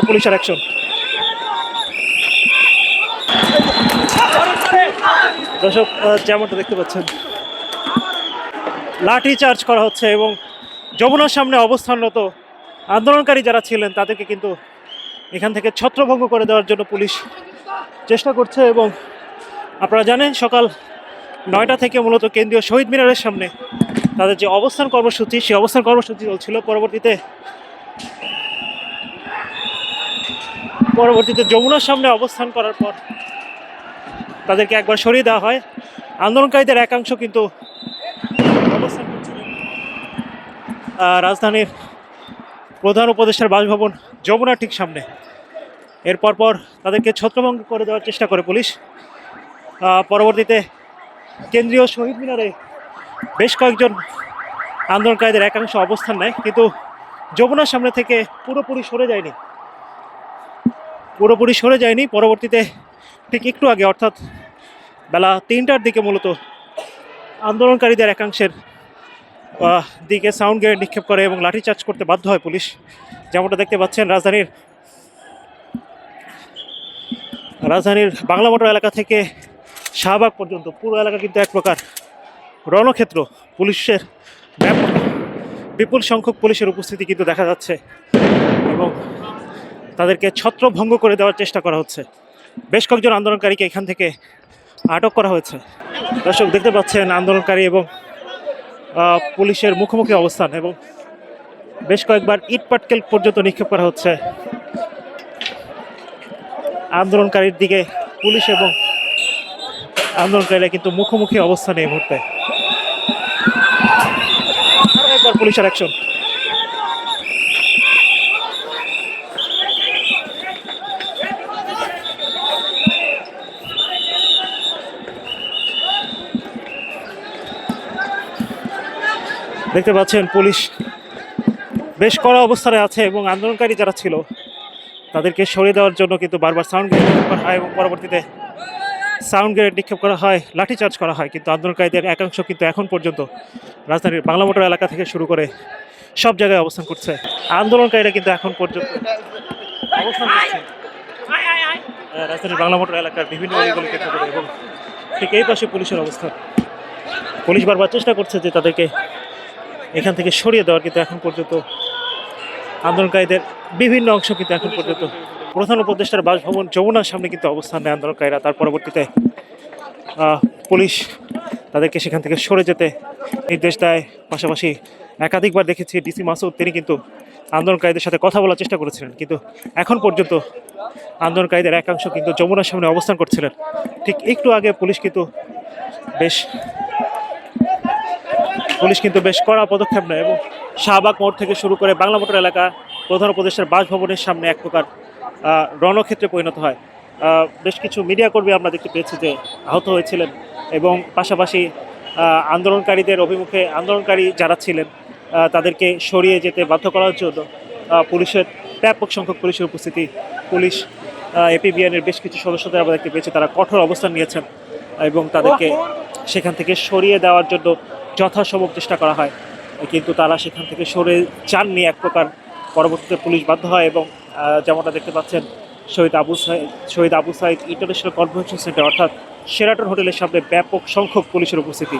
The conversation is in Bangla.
পুলিশের অ্যাকশন। দর্শক যেমনটা দেখতে পাচ্ছেন লাঠি চার্জ করা হচ্ছে এবং যমুনার সামনে অবস্থানরত আন্দোলনকারী যারা ছিলেন তাদেরকে কিন্তু এখান থেকে ছত্রভঙ্গ করে দেওয়ার জন্য পুলিশ চেষ্টা করছে। এবং আপনারা জানেন সকাল 9টা থেকে মূলত কেন্দ্রীয় শহীদ মিনারের সামনে তাদের যে অবস্থান কর্মসূচি সেই অবস্থান কর্মসূচি চলছিল। পরবর্তীতে যমুনার সামনে অবস্থান করার পর তাদেরকে একবার সরিয়ে দেওয়া হয়। আন্দোলনকারীদের একাংশ কিন্তু অবস্থান করছিলেন রাজধানীর প্রধান উপদেষ্টার বাসভবন যমুনার ঠিক সামনে। এরপর তাদেরকে ছত্রভঙ্গ করে দেওয়ার চেষ্টা করে পুলিশ। পরবর্তীতে কেন্দ্রীয় শহীদ মিনারে বেশ কয়েকজন আন্দোলনকারীদের একাংশ অবস্থান নেয়, কিন্তু যমুনার সামনে থেকে পুরোপুরি সরে যায়নি। পরবর্তীতে ঠিক একটু আগে অর্থাৎ বেলা 3টার দিকে মূলত আন্দোলনকারীদের একাংশের দিকে সাউন্ড গ্রেনেড নিক্ষেপ করে এবং লাঠিচার্জ করতে বাধ্য হয় পুলিশ। যেমনটা দেখতে পাচ্ছেন রাজধানীর বাংলা মোটর এলাকা থেকে শাহবাগ পর্যন্ত পুরো এলাকা কিন্তু এক প্রকার রণক্ষেত্র। পুলিশের বিপুল সংখ্যক পুলিশের উপস্থিতি কিন্তু দেখা যাচ্ছে এবং তাদেরকে ছত্রভঙ্গ করে দেওয়ার চেষ্টা করা হচ্ছে। বেশ কয়েকজন আন্দোলনকারীকে এখান থেকে আটক করা হয়েছে। দর্শক দেখতে পাচ্ছেন আন্দোলনকারী এবং পুলিশের মুখোমুখি অবস্থান এবং বেশ কয়েকবার ইট পাটকেল পর্যন্ত নিক্ষেপ করা হচ্ছে আন্দোলনকারীর দিকে। পুলিশ এবং আন্দোলনকারীরা কিন্তু মুখোমুখি অবস্থানে এই মুহূর্তে। পুলিশের অ্যাকশন। দেখতে পাচ্ছেন পুলিশ বেশ কড়া অবস্থানে আছে এবং আন্দোলনকারী যারা ছিল তাদেরকে সরিয়ে দেওয়ার জন্য কিন্তু বারবার সাউন্ড গ্রেনেড নিক্ষেপ করা হয় এবং পরবর্তীতে সাউন্ড গ্রেনেড নিক্ষেপ করা হয়, লাঠিচার্জ করা হয়। কিন্তু আন্দোলনকারীদের একাংশ কিন্তু এখন পর্যন্ত রাজধানীর বাংলা মোটর এলাকা থেকে শুরু করে সব জায়গায় অবস্থান করছে। আন্দোলনকারীরা কিন্তু এখন পর্যন্ত অবস্থান করছে রাজধানীর বাংলা মোটর এলাকার বিভিন্ন অলিগলি কেন্দ্র করে এবং ঠিক এই পাশে পুলিশের অবস্থান। পুলিশ বারবার চেষ্টা করছে যে তাদেরকে এখান থেকে সরিয়ে দেওয়ার, কিন্তু এখন পর্যন্ত আন্দোলনকারীদের বিভিন্ন অংশ কিন্তু এখন পর্যন্ত প্রধান উপদেষ্টার বাসভবন যমুনার সামনে কিন্তু অবস্থান নেয় আন্দোলনকারীরা। তার পরবর্তীতে পুলিশ তাদেরকে সেখান থেকে সরে যেতে নির্দেশ দেয়। পাশাপাশি একাধিকবার দেখেছি ডিসি মাসুদ তিনি কিন্তু আন্দোলনকারীদের সাথে কথা বলার চেষ্টা করেছিলেন, কিন্তু এখন পর্যন্ত আন্দোলনকারীদের একাংশ কিন্তু যমুনার সামনে অবস্থান করছিলেন। ঠিক একটু আগে পুলিশ কিন্তু বেশ কড়া পদক্ষেপ নেয় এবং শাহবাগ মোড় থেকে শুরু করে বাংলা মোটর এলাকা প্রধান উপদেষ্টার বাসভবনের সামনে এক প্রকার রণক্ষেত্রে পরিণত হয়। বেশ কিছু মিডিয়া কর্মী আমরা দেখতে পেয়েছি যে আহত হয়েছিলেন এবং পাশাপাশি আন্দোলনকারী যারা ছিলেন তাদেরকে সরিয়ে যেতে বাধ্য করার জন্য পুলিশের ব্যাপক সংখ্যক পুলিশের উপস্থিতি। পুলিশ এপিবিএনের বেশ কিছু সদস্যদের আমরা দেখতে পেয়েছি তারা কঠোর অবস্থান নিয়েছেন এবং তাদেরকে সেখান থেকে সরিয়ে দেওয়ার জন্য যথাসম্ভব চেষ্টা করা হয়, কিন্তু তারা সেখান থেকে সরে যাননি এক প্রকার। পরবর্তীতে পুলিশ বাধ্য হয় এবং যেমনটা দেখতে পাচ্ছেন Shahid Abu Sayeed international convention centre অর্থাৎ শেরাটন হোটেলের সামনে ব্যাপক সংখ্যক পুলিশের উপস্থিতি।